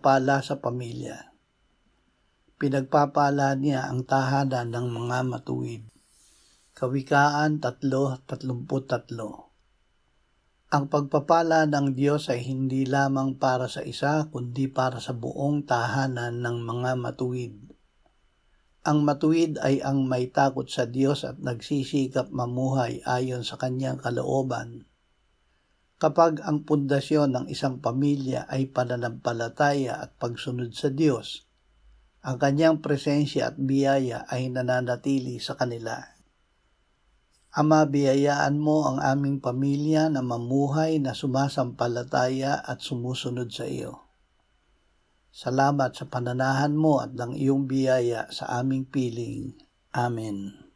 pagpapala sa pamilya. Pinagpapala niya ang tahanan ng mga matuwid. Kawikaan 3:33. Ang pagpapala ng Diyos ay hindi lamang para sa isa kundi para sa buong tahanan ng mga matuwid. Ang matuwid ay ang may takot sa Diyos at nagsisikap mamuhay ayon sa kanyang kalooban. Kapag ang pundasyon ng isang pamilya ay pananampalataya at pagsunod sa Diyos, ang kanyang presensya at biyaya ay nananatili sa kanila. Ama, biyayaan mo ang aming pamilya na mamuhay na sumasampalataya at sumusunod sa iyo. Salamat sa pananahan mo at ng iyong biyaya sa aming piling. Amen.